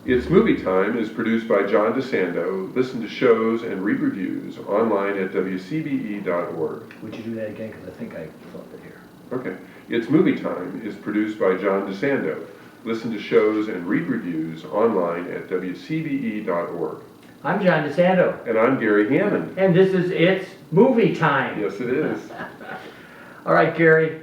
It's Movie Time is produced by John DeSando. Listen to shows and read reviews online at wcbe.org. Would you do that again? Because I think I flipped it here. Okay. It's Movie Time is produced by John DeSando. Listen to shows and read reviews online at wcbe.org. I'm John DeSando. And I'm Gary Hammond. And this is It's Movie Time. Yes, it is. All right, Gary,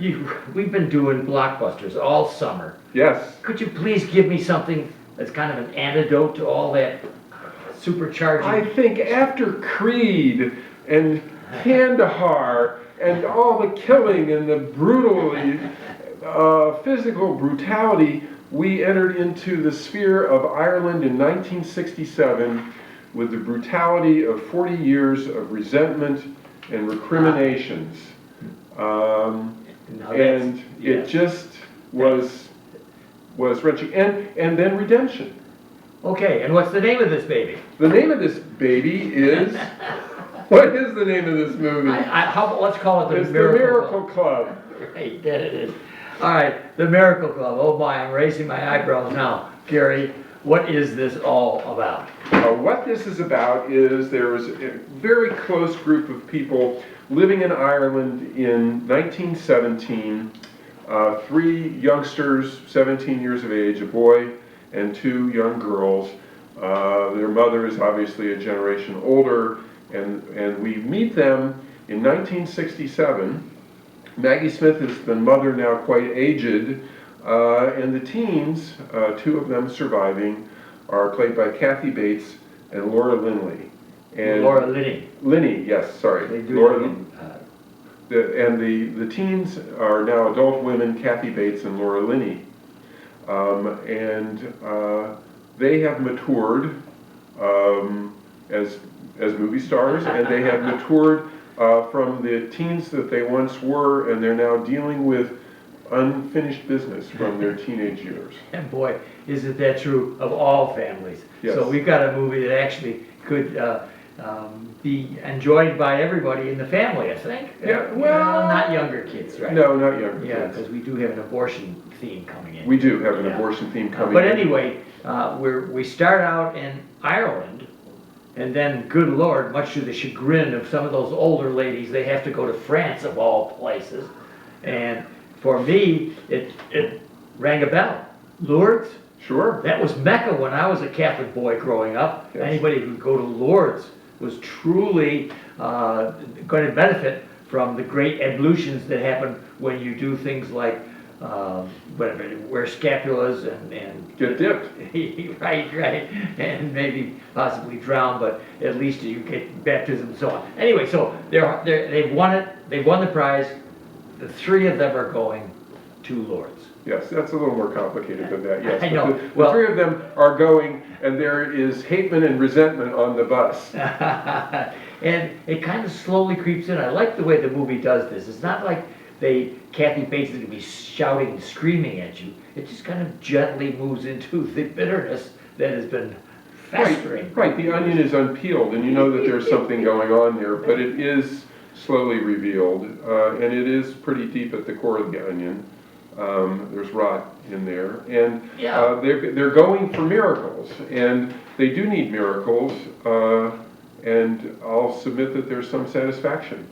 we've been doing blockbusters all summer. Yes. Could you please give me something that's kind of an antidote to all that supercharging? I think after Creed and Kandahar and all the killing and the brutally physical brutality, we entered into the sphere of Ireland in 1967 with the brutality of 40 years of resentment and recriminations. And it just was wrenching. And then redemption. Okay, and what's the name of this baby? The name of this baby is... What is the name of this movie? Let's call it It's The Miracle Club. Right, that it is. All right, The Miracle Club. Oh my, I'm raising my eyebrows now. Gary, what is this all about? What this is about is there was a very close group of people living in Ireland in 1917. Three youngsters, 17 years of age, a boy and two young girls. Their mother is obviously a generation older, and we meet them in 1967. Maggie Smith is the mother, now quite aged, and the teens, two of them surviving, are played by Kathy Bates and Laura Linney. And Laura Linney. Linney, yes, sorry. They do Laura, it the teens are now adult women, Kathy Bates and Laura Linney. They have matured as movie stars, and they have matured from the teens that they once were, and they're now dealing with unfinished business from their teenage years. And boy, isn't that true of all families. Yes. So we've got a movie that actually could be enjoyed by everybody in the family, I think. Yeah, well... not younger kids, right? No, not younger Yeah, kids. because we do have an abortion theme coming in. We do have an Yeah. abortion theme coming But in. anyway, we start out in Ireland, and then, good Lord, much to the chagrin of some of those older ladies, they have to go to France of all places. And for me, it rang a bell. Lourdes, Sure. that was Mecca when I was a Catholic boy growing up. Yes. Anybody who would go to Lourdes was truly going to benefit from the great ablutions that happen when you do things like wear scapulas and Get dipped. right, and maybe possibly drown, but at least you get baptism and so on. Anyway, so they've won it. They've won the prize. The three of them are going to Lourdes. Yes, that's a little more complicated than that, yes. I But know. The three of them are going, and there is hatred and resentment on the bus. And it kind of slowly creeps in. I like the way the movie does this. It's not like Kathy Bates is going to be shouting and screaming at you. It just kind of gently moves into the bitterness that has been festering. Right, the onion is unpeeled, and you know that there's something going on there, but it is slowly revealed, and it is pretty deep at the core of the onion. There's rot in there, and Yeah. they're going for miracles, and they do need miracles, and I'll submit that there's some satisfaction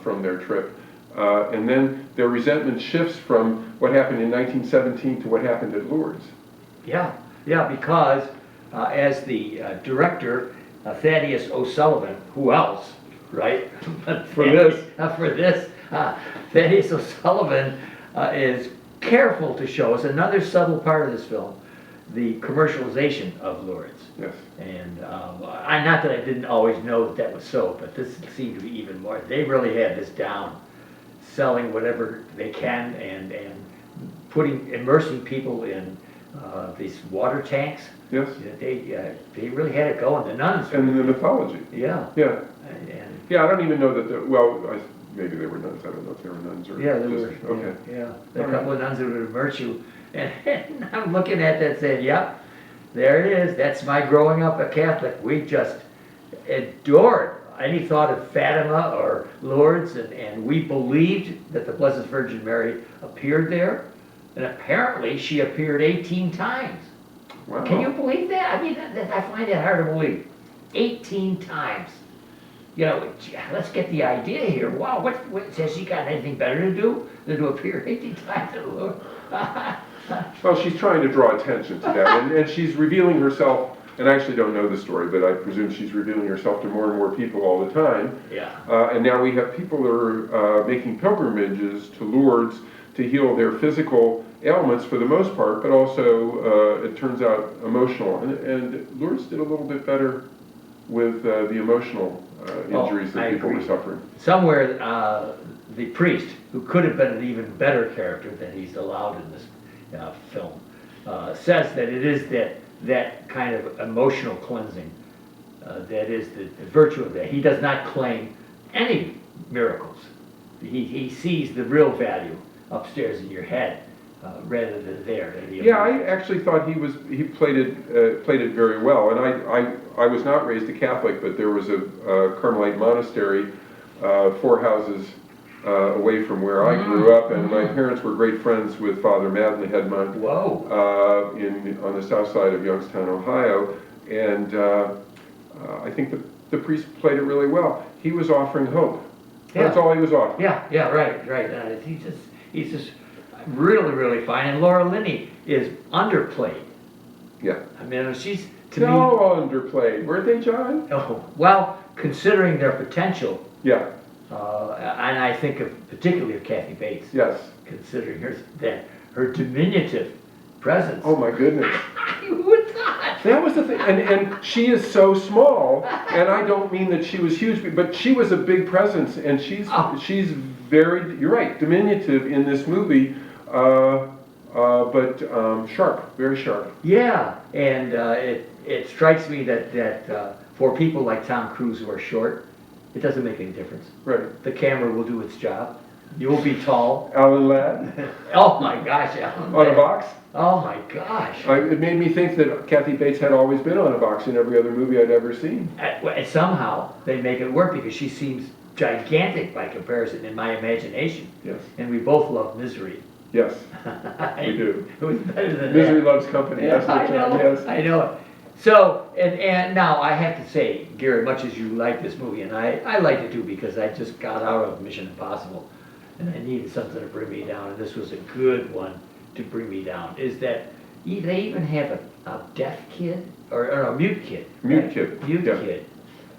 from their trip. And then their resentment shifts from what happened in 1917 to what happened at Lourdes. Yeah, because as the director, Thaddeus O'Sullivan, who else, right? For this. Thaddeus O'Sullivan is careful to show us another subtle part of this film, the commercialization of Lourdes. Yes. And not that I didn't always know that was so, but this seemed to be even more. They really had this down, selling whatever they can and immersing people in these water tanks. Yes. They really had it going. The nuns. And the mythology. Yeah. Yeah. And Yeah, I don't even know that, maybe they were nuns. I don't know if they were nuns or yeah, there just, were. okay. Yeah. There were a couple of nuns that would immerse you. And I'm looking at that saying, yep, there it is. That's my growing up a Catholic. We just adored any thought of Fatima or Lourdes, and we believed that the Blessed Virgin Mary appeared there, and apparently she appeared 18 times. Wow. Can you believe that? I mean, I find that hard to believe. 18 times. You know, gee, let's get the idea here. Wow, has she got anything better to do than to appear 18 times in the Lord? Well, she's trying to draw attention to that, and she's revealing herself, and I actually don't know the story, but I presume she's revealing herself to more and more people all the time. Yeah. And now we have people that are making pilgrimages to Lourdes to heal their physical ailments for the most part, but also, it turns out, emotional. And Lourdes did a little bit better with the emotional injuries that people were suffering. Somewhere, the priest, who could have been an even better character than he's allowed in this film, says that it is that kind of emotional cleansing that is the virtue of that. He does not claim any miracles. He sees the real value upstairs in your head rather than there. Yeah, I actually thought he played it very well, and I was not raised a Catholic, but there was a Carmelite monastery 4 houses away from where I grew up, and my parents were great friends with Father Madden, the head monk, on the south side of Youngstown, Ohio, and I think the priest played it really well. He was offering hope. Yeah. That's all he was offering. Yeah, right. He's just really, really fine. And Laura Linney is underplayed. Yeah. I mean, she's, to me... No, underplayed. Weren't they, John? Oh, well, considering their potential, Yeah. and I think particularly of Kathy Bates. Yes. Considering her diminutive presence. Oh my goodness. You would not. That was the thing, and she is so small, and I don't mean that she was huge, but she was a big presence, and she's very, you're right, diminutive in this movie, but sharp, very sharp. Yeah, and it strikes me that for people like Tom Cruise who are short, it doesn't make any difference. Right. The camera will do its job. You'll be tall. Alan Ladd. Oh my gosh, Alan On a Ladd. box. Oh my gosh. It made me think that Kathy Bates had always been on a box in every other movie I'd ever seen. And somehow they make it work because she seems gigantic by comparison in my imagination. Yes. And we both love Misery. Yes, we do. It was better than Misery that. Loves Company. Yeah, That's what I know. Yes. I know it. So, and now I have to say, Gary, much as you like this movie, and I liked it too because I just got out of Mission Impossible and I needed something to bring me down, and this was a good one to bring me down, is that they even have a deaf kid, or a mute kid. Mute right? kid. Mute Yeah. kid,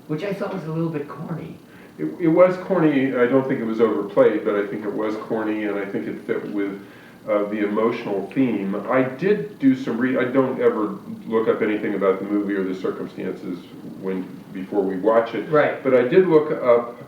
which I thought was a little bit corny. It was corny. I don't think it was overplayed, but I think it was corny, and I think it fit with the emotional theme. I did do some I don't ever look up anything about the movie or the circumstances before we watch it. Right. But I did look up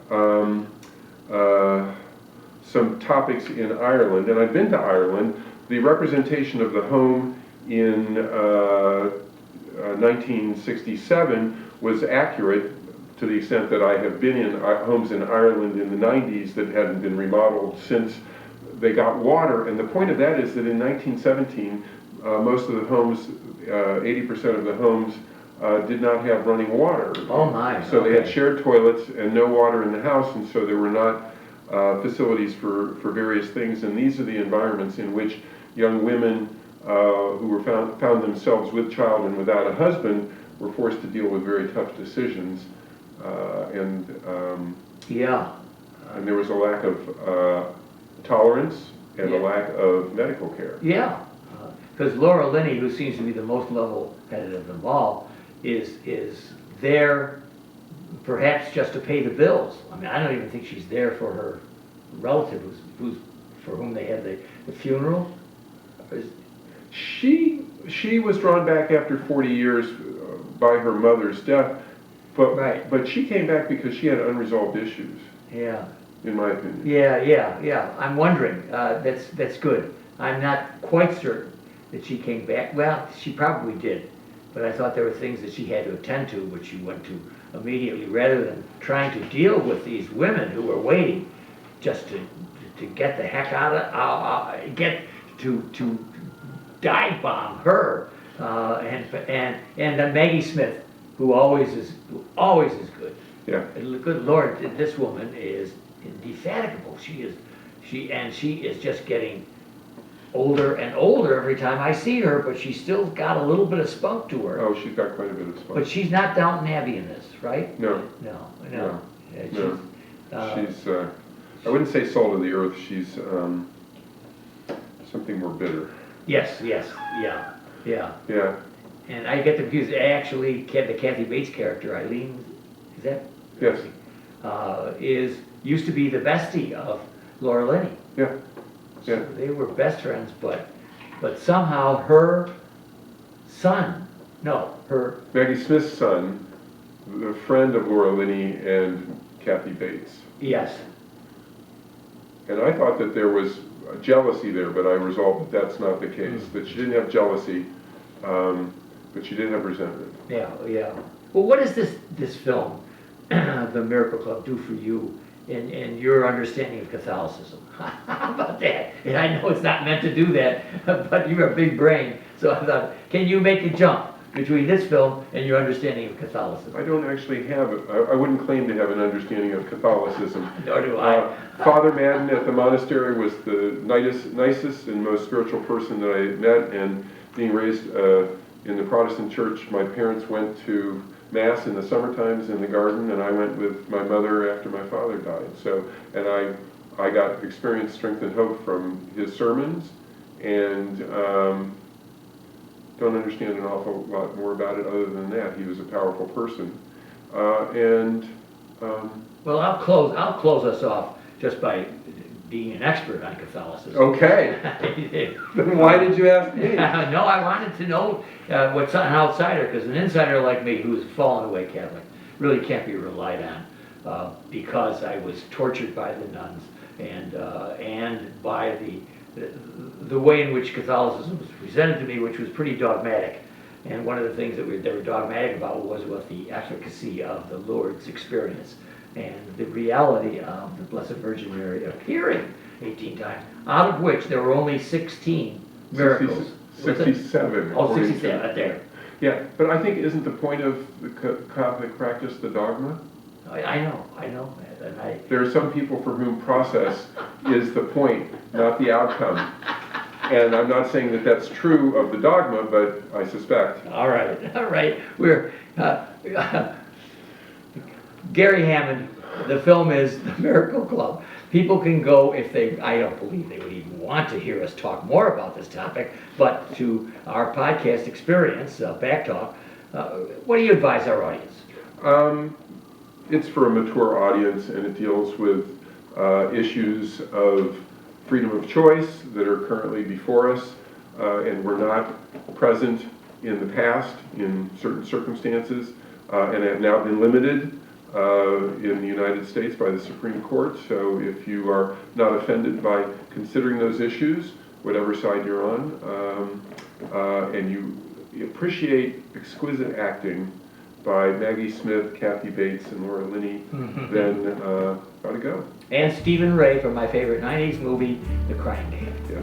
some topics in Ireland, and I've been to Ireland. The representation of the home in 1967 was accurate to the extent that I have been in homes in Ireland in the 90s that hadn't been remodeled since they got water. And the point of that is that in 1917, most of the homes, 80% of the homes, did not have running water. Oh my. So they had okay. shared toilets and no water in the house, and so there were not facilities for various things. And these are the environments in which young women who were found themselves with child and without a husband were forced to deal with very tough decisions. Yeah. And there was a lack of tolerance and Yeah. a lack of medical care. Yeah, because Laura Linney, who seems to be the most level-headed of them all, is there perhaps just to pay the bills. I mean, I don't even think she's there for her relative who's for whom they had the funeral. She was drawn back after 40 years by her mother's death, but Right. but she came back because she had unresolved issues, Yeah, in my opinion. yeah. I'm wondering. That's good. I'm not quite certain that she came back. Well, she probably did, but I thought there were things that she had to attend to, which she went to immediately, rather than trying to deal with these women who were waiting just to get the heck out of get to dive bomb her and Maggie Smith, who always is good. Yeah. And good Lord, this woman is indefatigable. She is just getting older and older every time I see her, but she's still got a little bit of spunk to her. Oh, she's got quite a bit of But spunk. she's not Downton Abbey in this, right? No, No. No. Yeah, no. she's, She's, I wouldn't say salt of the earth, she's something more bitter. yes, yeah. Yeah, And I get confused, actually, the Kathy Bates character, Eileen, is that? yes, Used to be the bestie of Laura Linney. yeah, yeah. So they were best friends, but somehow her son, no, her, Maggie Smith's son, the friend of Laura Linney and Kathy Bates. yes, And I thought that there was jealousy there, but I resolved that that's not the case, that she didn't have jealousy, but she did have resentment. yeah. Well, what does this film, The Miracle Club, do for you in your understanding of Catholicism? How about that? And I know it's not meant to do that, but you're a big brain, so I thought, can you make a jump between this film and your understanding of Catholicism? I don't actually have, I wouldn't claim to have an understanding of Catholicism. Nor do I. Father Madden at the monastery was the nicest and most spiritual person that I had met, and being raised in the Protestant church, my parents went to Mass in the summer times in the garden, and I went with my mother after my father died. So, and I got experience, strength, and hope from his sermons, and don't understand an awful lot more about it other than that. He was a powerful person. Well, I'll close us off just by being an expert on Catholicism. Okay, then why did you ask me? No, I wanted to know what's an outsider, because an insider like me, who's fallen away Catholic, really can't be relied on because I was tortured by the nuns and by the way in which Catholicism was presented to me, which was pretty dogmatic. And one of the things that they were dogmatic about was the efficacy of the Lord's experience and the reality of the Blessed Virgin Mary appearing 18 times, out of which there were only 16 miracles. 67. Oh, according to- 67, there. Yeah, but I think isn't the point of the Catholic practice the dogma? I know, and There are some people for whom process is the point, not the outcome. And I'm not saying that that's true of the dogma, but I suspect. all right, we're, Gary Hammond, the film is The Miracle Club. People can go I don't believe they would even want to hear us talk more about this topic, but to our podcast experience, Back Talk, what do you advise our audience? It's for a mature audience, and it deals with issues of freedom of choice that are currently before us, and were not present in the past in certain circumstances, and have now been limited in the United States by the Supreme Court. So if you are not offended by considering those issues, whatever side you're on, and you appreciate exquisite acting by Maggie Smith, Kathy Bates, and Laura Linney, then gotta go. And Stephen Ray from my favorite 90s movie, The Crying Game. Yes.